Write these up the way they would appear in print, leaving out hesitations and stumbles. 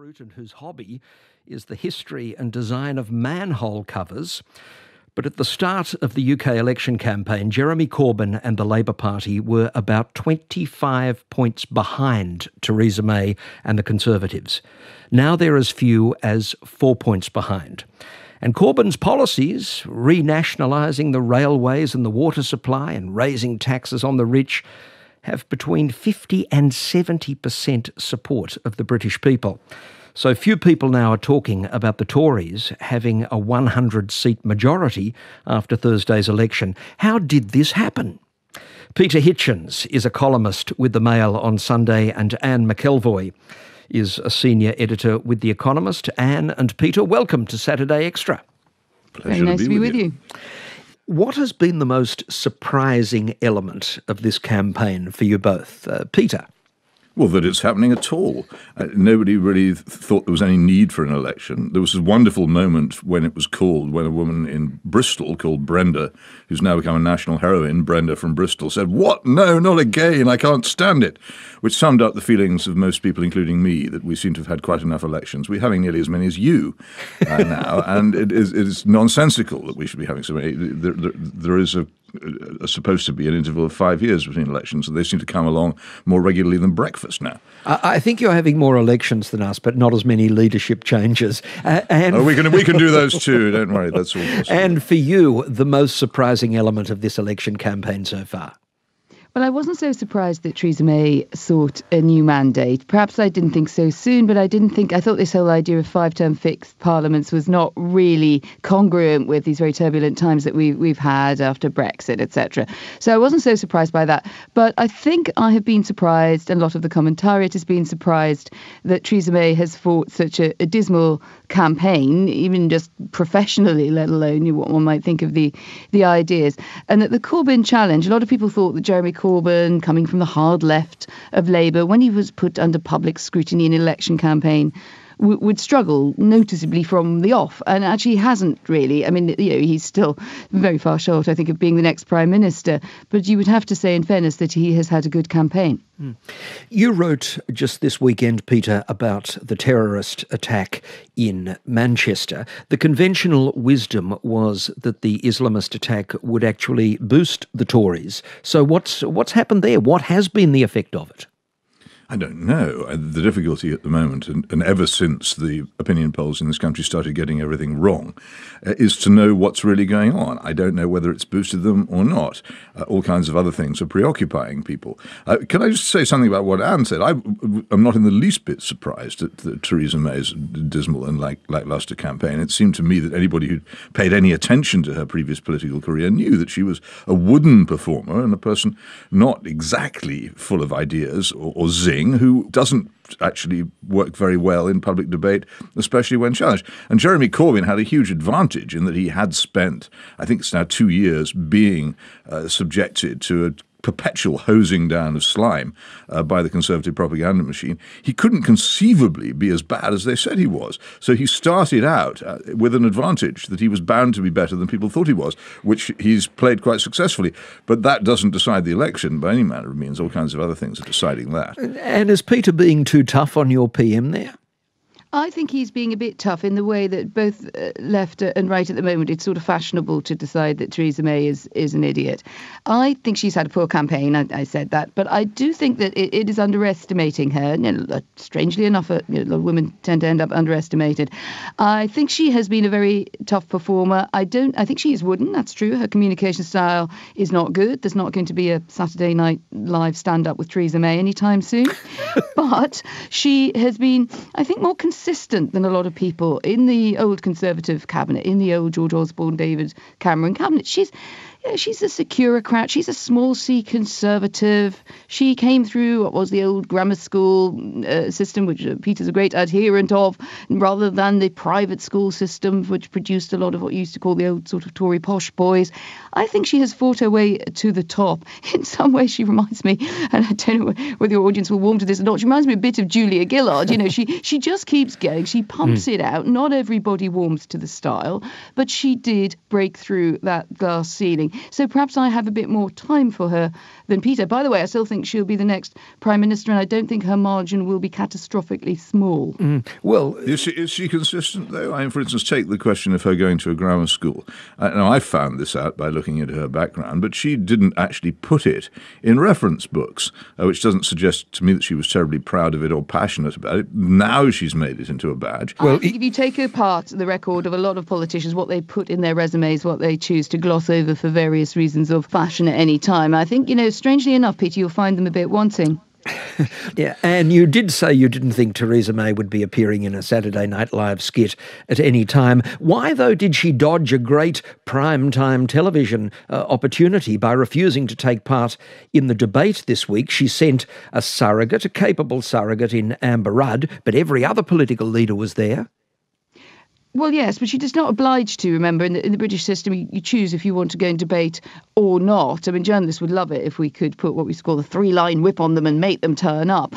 fruit and whose hobby is the history and design of manhole covers. But at the start of the UK election campaign, Jeremy Corbyn and the Labour Party were about 25 points behind Theresa May and the Conservatives. Now they're as few as 4 points behind. And Corbyn's policies, renationalising the railways and the water supply and raising taxes on the rich, have between 50 and 70% support of the British people. So few people now are talking about the Tories having a 100-seat majority after Thursday's election. How did this happen? Peter Hitchens is a columnist with The Mail on Sunday, and Anne McElvoy is a senior editor with The Economist. Anne and Peter, welcome to Saturday Extra. Pleasure. Very nice to be with you. What has been the most surprising element of this campaign for you both? Peter? Well, that it's happening at all. Nobody really thought there was any need for an election. There was a wonderful moment when it was called, when a woman in Bristol called Brenda, who's now become a national heroine, Brenda from Bristol, said, "What? No, not again. I can't stand it," which summed up the feelings of most people, including me, that we seem to have had quite enough elections. We're having nearly as many as you now, and it is nonsensical that we should be having so many. There is supposed to be an interval of 5 years between elections, and they seem to come along more regularly than breakfast now. I think you're having more elections than us, but not as many leadership changes. We can do those too, don't worry, that's all possible. And for you, the most surprising element of this election campaign so far? Well, I wasn't so surprised that Theresa May sought a new mandate. Perhaps I didn't think so soon, but I thought this whole idea of 5-term fixed parliaments was not really congruent with these very turbulent times that we've had after Brexit, etc. So I wasn't so surprised by that. But I think I have been surprised, and a lot of the commentariat has been surprised, that Theresa May has fought such a dismal campaign, even just professionally, let alone what one might think of the ideas. And that the Corbyn challenge, a lot of people thought that Jeremy Corbyn, coming from the hard left of Labour, when he was put under public scrutiny in an election campaign, would struggle noticeably from the off, and actually hasn't really. I mean, he's still very far short, I think, of being the next Prime Minister, but you would have to say, in fairness, that he has had a good campaign. You wrote just this weekend, Peter, about the terrorist attack in Manchester. The conventional wisdom was that the Islamist attack would actually boost the Tories. So what's happened there? What has been the effect of it? I don't know. The difficulty at the moment, and ever since the opinion polls in this country started getting everything wrong, is to know what's really going on. I don't know whether it's boosted them or not. All kinds of other things are preoccupying people. Can I just say something about what Anne said? I'm not in the least bit surprised at Theresa May's dismal and lacklustre campaign. It seemed to me that anybody who paid any attention to her previous political career knew that she was a wooden performer and a person not exactly full of ideas or zing, who doesn't actually work very well in public debate, especially when challenged. And Jeremy Corbyn had a huge advantage in that he had spent, I think it's now 2 years, being subjected to a perpetual hosing down of slime by the Conservative propaganda machine. He couldn't conceivably be as bad as they said he was. So he started out with an advantage that he was bound to be better than people thought he was, which he's played quite successfully. But that doesn't decide the election by any manner of means. All kinds of other things are deciding that. And is Peter being too tough on your PM there? I think he's being a bit tough in the way that both left and right at the moment, it's sort of fashionable to decide that Theresa May is an idiot. I think she's had a poor campaign, I said that, but I do think that it is underestimating her. Strangely enough, women tend to end up underestimated. I think she has been a very tough performer. I think she is wooden, that's true. Her communication style is not good. There's not going to be a Saturday night live stand-up with Theresa May anytime soon. But she has been, I think, more consistent than a lot of people in the old Conservative cabinet, in the old George Osborne, David Cameron cabinet. She's a securocrat. She's a small C Conservative. She came through what was the old grammar school system, which Peter's a great adherent of, rather than the private school system, which produced a lot of what you used to call the old sort of Tory posh boys. I think she has fought her way to the top. In some ways, she reminds me, and I don't know whether your audience will warm to this or not, she reminds me a bit of Julia Gillard. She just keeps going. She pumps it out. Not everybody warms to the style, but she did break through that glass ceiling. thing. So perhaps I have a bit more time for her than Peter. By the way, I still think she'll be the next Prime Minister, and I don't think her margin will be catastrophically small. Well, is she consistent, though? I mean, for instance, take the question of her going to a grammar school. Now, I found this out by looking into her background, but she didn't actually put it in reference books, which doesn't suggest to me that she was terribly proud of it or passionate about it. Now she's made it into a badge. Well, I think if you take apart the record of a lot of politicians, what they put in their resumes, what they choose to gloss over for various reasons of fashion at any time, I think, strangely enough, Peter, you'll find them a bit wanting. Yeah, and you did say you didn't think Theresa May would be appearing in a Saturday Night Live skit at any time. Why, though, did she dodge a great prime-time television opportunity by refusing to take part in the debate this week? She sent a capable surrogate in Amber Rudd, but every other political leader was there. Well, yes, but she's not obliged to. Remember, in the British system, you choose if you want to go and debate or not. I mean, journalists would love it if we could put what we call the 3-line whip on them and make them turn up.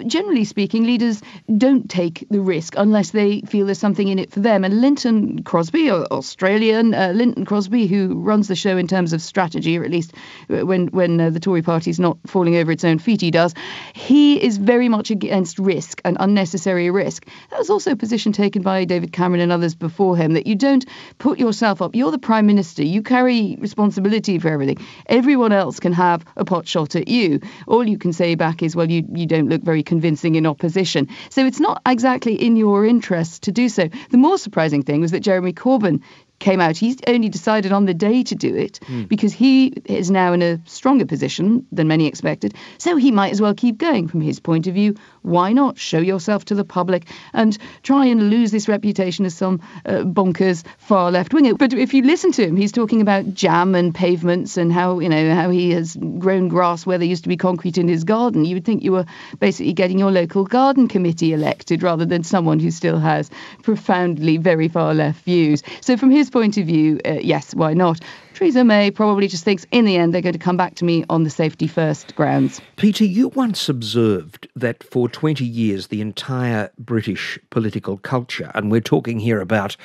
Generally speaking, leaders don't take the risk unless they feel there's something in it for them. And Linton Crosby, Australian Linton Crosby, who runs the show in terms of strategy, or at least when the Tory party's not falling over its own feet, he does. He is very much against risk and unnecessary risk. That was also a position taken by David Cameron and others before him, that you don't put yourself up. You're the Prime Minister. You carry responsibility for everything. Everyone else can have a pot shot at you. All you can say back is, well, you don't look very convincing in opposition. So it's not exactly in your interest to do so. The more surprising thing was that Jeremy Corbyn came out. He's only decided on the day to do it because he is now in a stronger position than many expected. So he might as well keep going. From his point of view, why not show yourself to the public and try and lose this reputation as some bonkers far left winger? But if you listen to him, he's talking about jam and pavements and how he has grown grass where there used to be concrete in his garden. You would think you were basically getting your local garden committee elected rather than someone who still has profoundly very far left views. So from his point of view, yes, why not? Theresa May probably just thinks in the end they're going to come back to me on the safety first grounds. Peter, you once observed that for 20 years the entire British political culture, and we're talking here about,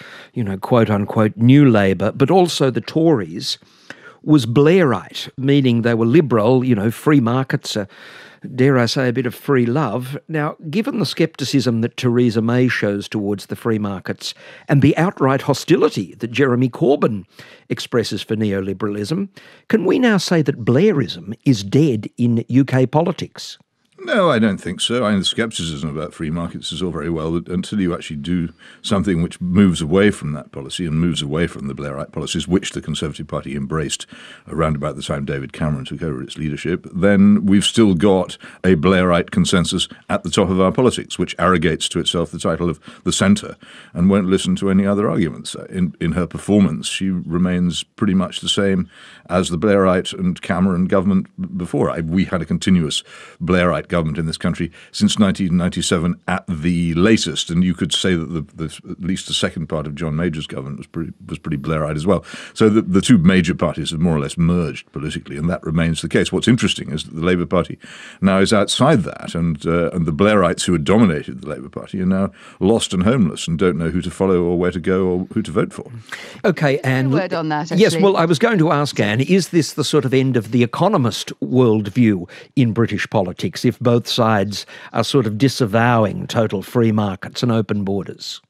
quote unquote new Labour, but also the Tories, was Blairite, meaning they were liberal, free markets, dare I say, a bit of free love. Now, given the scepticism that Theresa May shows towards the free markets and the outright hostility that Jeremy Corbyn expresses for neoliberalism, can we now say that Blairism is dead in UK politics? No, I don't think so. I mean, the scepticism about free markets is all very well, but until you actually do something which moves away from that policy and moves away from the Blairite policies, which the Conservative Party embraced around about the time David Cameron took over its leadership, then we've still got a Blairite consensus at the top of our politics, which arrogates to itself the title of the centre and won't listen to any other arguments. In her performance, she remains pretty much the same as the Blairite and Cameron government before. We had a continuous Blairite government in this country since 1997 at the latest, and you could say that at least the second part of John Major's government was pretty Blairite as well. So the two major parties have more or less merged politically, and that remains the case. What's interesting is that the Labour Party now is outside that, and the Blairites who had dominated the Labour Party are now lost and homeless and don't know who to follow or where to go or who to vote for. Okay, Anne. A word on that, actually. Yes, well, I was going to ask Anne, is this the sort of end of the economist worldview in British politics, if both sides are sort of disavowing total free markets and open borders?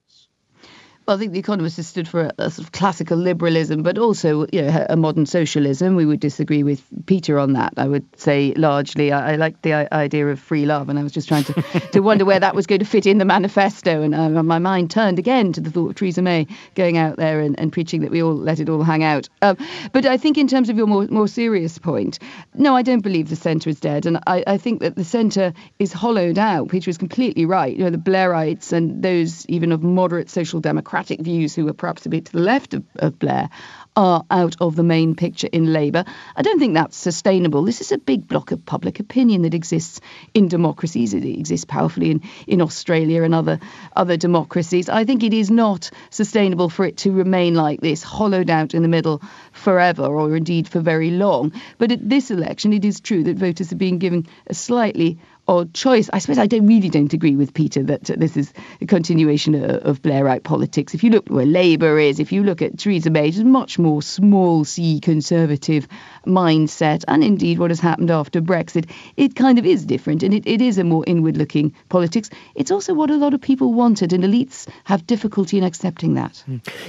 Well, I think the Economist has stood for a sort of classical liberalism, but also, a modern socialism. We would disagree with Peter on that, I would say, largely. I like the idea of free love, and I was just trying to wonder where that was going to fit in the manifesto, and my mind turned again to the thought of Theresa May going out there and preaching that we all let it all hang out. But I think in terms of your more serious point, no, I don't believe the centre is dead, and I think that the centre is hollowed out. Peter is completely right. The Blairites and those even of moderate social democratic views who are perhaps a bit to the left of Blair are out of the main picture in Labour. I don't think that's sustainable. This is a big block of public opinion that exists in democracies. It exists powerfully in Australia and other democracies. I think it is not sustainable for it to remain like this, hollowed out in the middle forever, or indeed for very long. But at this election, it is true that voters are being given a slightly odd choice. I suppose I really don't agree with Peter that this is a continuation of Blairite politics. If you look where Labour is, if you look at Theresa May, it's much more small c conservative mindset, and indeed what has happened after Brexit, it kind of is different, and it is a more inward-looking politics. It's also what a lot of people wanted, and elites have difficulty in accepting that.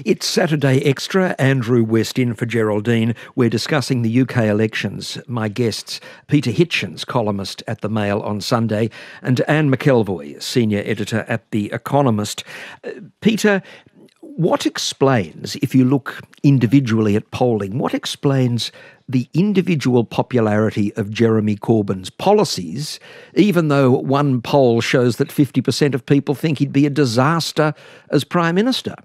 It's Saturday Extra. Andrew West in for Geraldine. We're discussing the UK elections. My guests, Peter Hitchens, columnist at The Mail on Sunday, and Anne McElvoy, senior editor at The Economist. Peter, what explains, if you look individually at polling, what explains the individual popularity of Jeremy Corbyn's policies, even though one poll shows that 50% of people think he'd be a disaster as Prime Minister?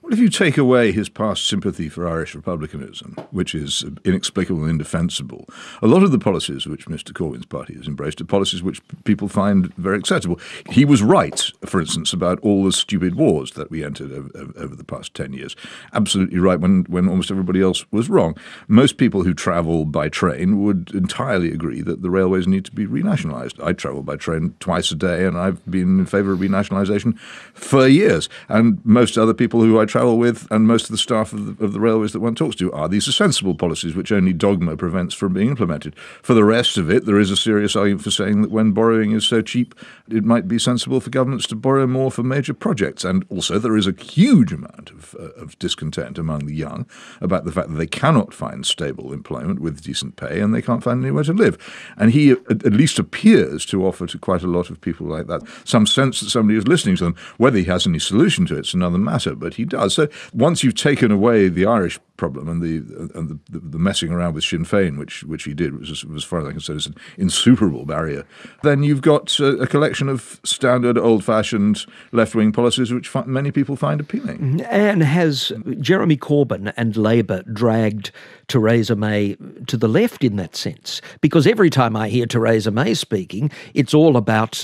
Well, if you take away his past sympathy for Irish republicanism, which is inexplicable and indefensible, a lot of the policies which Mr. Corbyn's party has embraced are policies which people find very acceptable. He was right, for instance, about all the stupid wars that we entered over the past 10 years. Absolutely right when almost everybody else was wrong. Most people who travel by train would entirely agree that the railways need to be renationalised. I travel by train twice a day, and I've been in favour of renationalisation for years. And most other people who I travel with, and most of the staff of the railways that one talks to, are these are sensible policies which only dogma prevents from being implemented. For the rest of it, there is a serious argument for saying that when borrowing is so cheap, it might be sensible for governments to borrow more for major projects. And also there is a huge amount of discontent among the young about the fact that they cannot find stable employment with decent pay, and they can't find anywhere to live. And he at least appears to offer to quite a lot of people like that some sense that somebody is listening to them. Whether he has any solution to it's another matter, but he does. So once you've taken away the Irish problem and the messing around with Sinn Féin, which he did, which as far as I can say is an insuperable barrier, then you've got a collection of standard, old-fashioned left-wing policies which many people find appealing. And has Jeremy Corbyn and Labour dragged Theresa May to the left in that sense? Because every time I hear Theresa May speaking, it's all about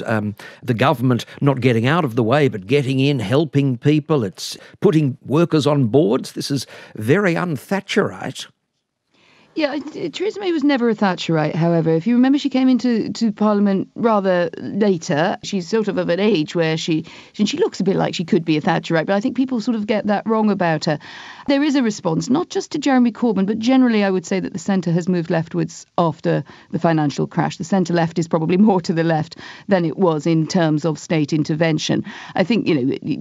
the government not getting out of the way, but getting in, helping people. It's putting workers on boards. This is very un-Thatcherite. Yeah, Theresa May was never a Thatcherite, however. If you remember, she came into Parliament rather later. She's sort of an age where she looks a bit like she could be a Thatcherite, but I think people sort of get that wrong about her. There is a response, not just to Jeremy Corbyn, but generally I would say that the centre has moved leftwards after the financial crash. The centre-left is probably more to the left than it was in terms of state intervention. I think,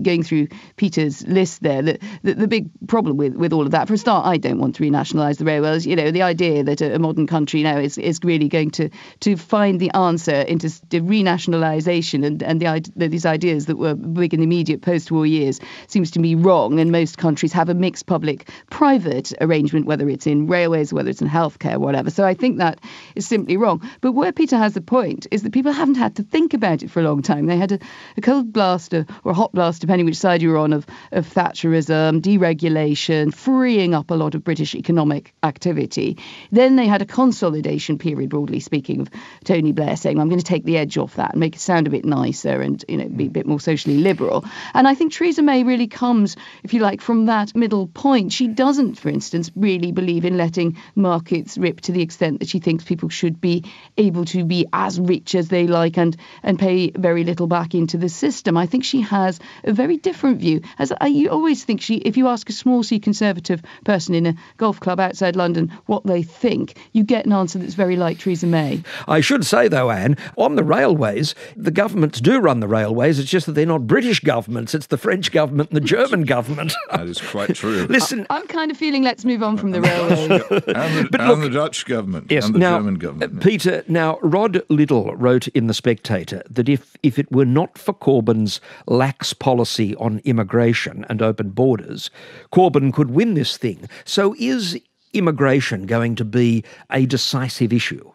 going through Peter's list there, the big problem with all of that, for a start, I don't want to renationalise the railways. The idea that a modern country now is really going to find the answer into the renationalisation and these ideas that were big in the immediate post-war years seems to me wrong. And most countries have a mixed public-private arrangement, whether it's in railways, whether it's in healthcare, whatever. So I think that is simply wrong. But where Peter has a point is that people haven't had to think about it for a long time. They had a cold blast or a hot blast, depending which side you're on, of Thatcherism, deregulation, freeing up a lot of British economic activity. Then they had a consolidation period, broadly speaking, of Tony Blair saying, I'm going to take the edge off that and make it sound a bit nicer and be a bit more socially liberal. And I think Theresa May really comes, if you like, from that middle point. She doesn't, for instance, really believe in letting markets rip to the extent that she thinks people should be able to be as rich as they like and pay very little back into the system. I think she has a very different view. You always think if you ask a small C Conservative person in a golf club outside London what they think, you get an answer that's very like Theresa May. I should say, though, Anne, on the railways, the governments do run the railways. It's just that they're not British governments. It's the French government and the German government. That is quite true. Listen, I'm kind of feeling let's move on from the railways. and the Dutch government and the German government. Peter, now, Rod Liddell wrote in The Spectator that if it were not for Corbyn's lax policy on immigration and open borders, Corbyn could win this thing. So is immigration going to be a decisive issue?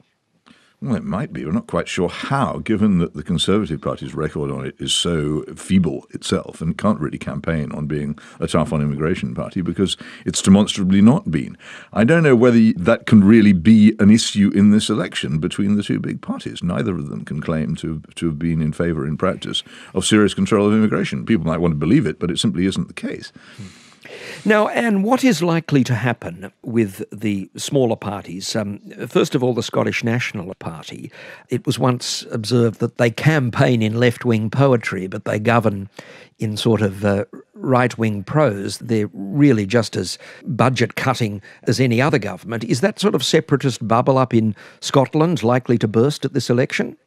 Well, it might be. We're not quite sure how, given that the Conservative Party's record on it is so feeble itself and can't really campaign on being a tough on immigration party because it's demonstrably not been. I don't know whether that can really be an issue in this election between the two big parties. Neither of them can claim to have been in favour in practice of serious control of immigration. People might want to believe it, but it simply isn't the case. Now, Anne, what is likely to happen with the smaller parties? First of all, the Scottish National Party. It was once observed that they campaign in left-wing poetry, but they govern in sort of right-wing prose. They're really just as budget-cutting as any other government. Is that sort of separatist bubble up in Scotland likely to burst at this election?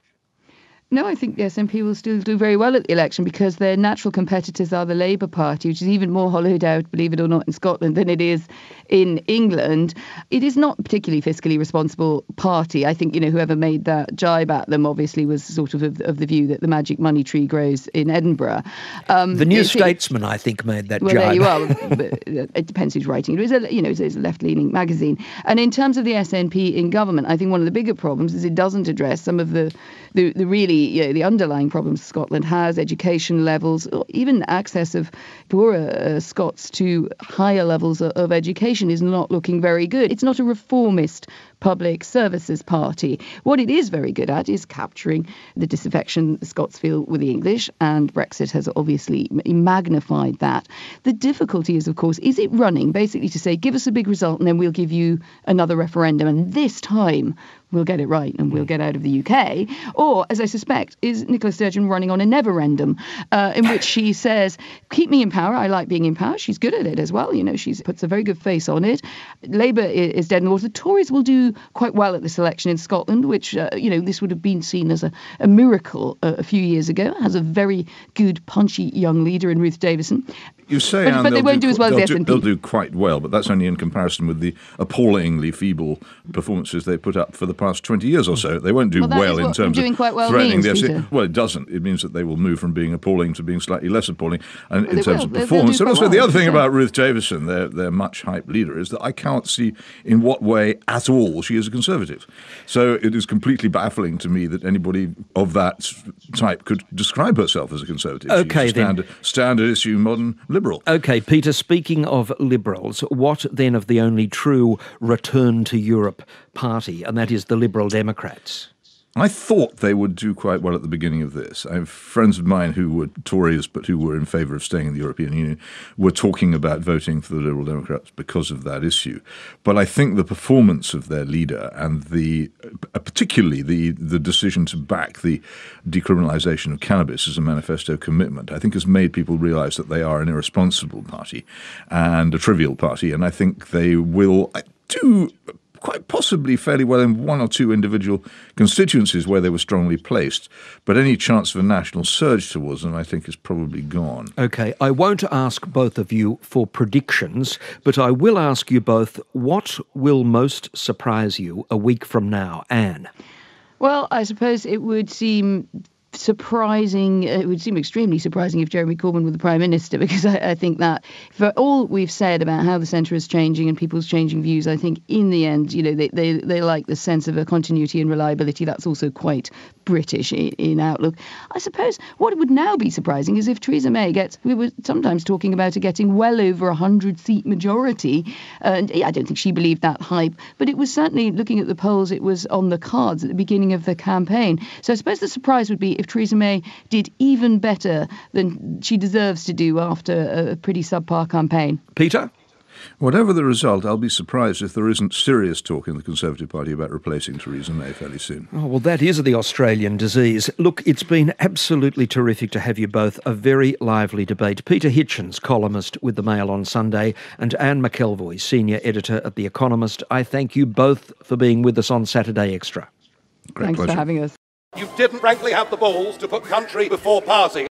No, I think the SNP will still do very well at the election because their natural competitors are the Labour Party, which is even more hollowed out, believe it or not, in Scotland than it is in England. It is not a particularly fiscally responsible party. I think, whoever made that jibe at them obviously was sort of the view that the magic money tree grows in Edinburgh. The New Statesman, I think, made that jibe. Well, there you are. But it depends who's writing it. It's a left-leaning magazine. And in terms of the SNP in government, I think one of the bigger problems is it doesn't address some of the really the underlying problems Scotland has, education levels, or even access of poorer Scots to higher levels of education is not looking very good. It's not a reformist public services party. What it is very good at is capturing the disaffection the Scots feel with the English, and Brexit has obviously magnified that. The difficulty is, of course, is it running basically to say, give us a big result and then we'll give you another referendum, and this time we'll get it right and we'll get out of the UK? Or, as I suspect, is Nicola Sturgeon running on a never-endum in which she says, keep me in power, I like being in power. She's good at it as well, she puts a very good face on it. Labour is dead in the water. The Tories will do quite well at this election in Scotland, which, this would have been seen as a miracle a few years ago. It has a very good, punchy young leader in Ruth Davison. You say, but they won't do as well as the SNP. They'll do quite well, but that's only in comparison with the appallingly feeble performances they put up for the past 20 years or so. They won't do well in terms of threatening the SNP. Well, it doesn't. It means that they will move from being appalling to being slightly less appalling and in terms of performance. And also the other thing about Ruth Davison, their much-hyped leader, is that I can't see in what way at all she is a Conservative. So it is completely baffling to me that anybody of that type could describe herself as a Conservative. Okay, She's a standard issue modern Liberal. OK, Peter, speaking of Liberals, what then of the only true return to Europe party, and that is the Liberal Democrats? I thought they would do quite well at the beginning of this. I have friends of mine who were Tories but who were in favour of staying in the European Union were talking about voting for the Liberal Democrats because of that issue. But I think the performance of their leader and particularly the decision to back the decriminalisation of cannabis as a manifesto commitment, I think has made people realise that they are an irresponsible party and a trivial party. And I think they will do quite possibly fairly well in one or two individual constituencies where they were strongly placed. But any chance of a national surge towards them, I think, is probably gone. OK, I won't ask both of you for predictions, but I will ask you both, what will most surprise you a week from now? Anne? Well, I suppose it would seem surprising. It would seem extremely surprising if Jeremy Corbyn were the Prime Minister, because I think that for all we've said about how the centre is changing and people's changing views, I think in the end, they like the sense of a continuity and reliability. That's also quite British in outlook. I suppose what would now be surprising is if Theresa May we were sometimes talking about her getting well over 100-seat majority. And I don't think she believed that hype, but it was certainly, looking at the polls, it was on the cards at the beginning of the campaign. So I suppose the surprise would be if Theresa May did even better than she deserves to do after a pretty subpar campaign. Peter? Whatever the result, I'll be surprised if there isn't serious talk in the Conservative Party about replacing Theresa May fairly soon. Oh, well, that is the Australian disease. Look, it's been absolutely terrific to have you both. A very lively debate. Peter Hitchens, columnist with The Mail on Sunday, and Anne McElvoy, senior editor at The Economist. I thank you both for being with us on Saturday Extra. Thanks for having us. You didn't frankly have the balls to put country before party.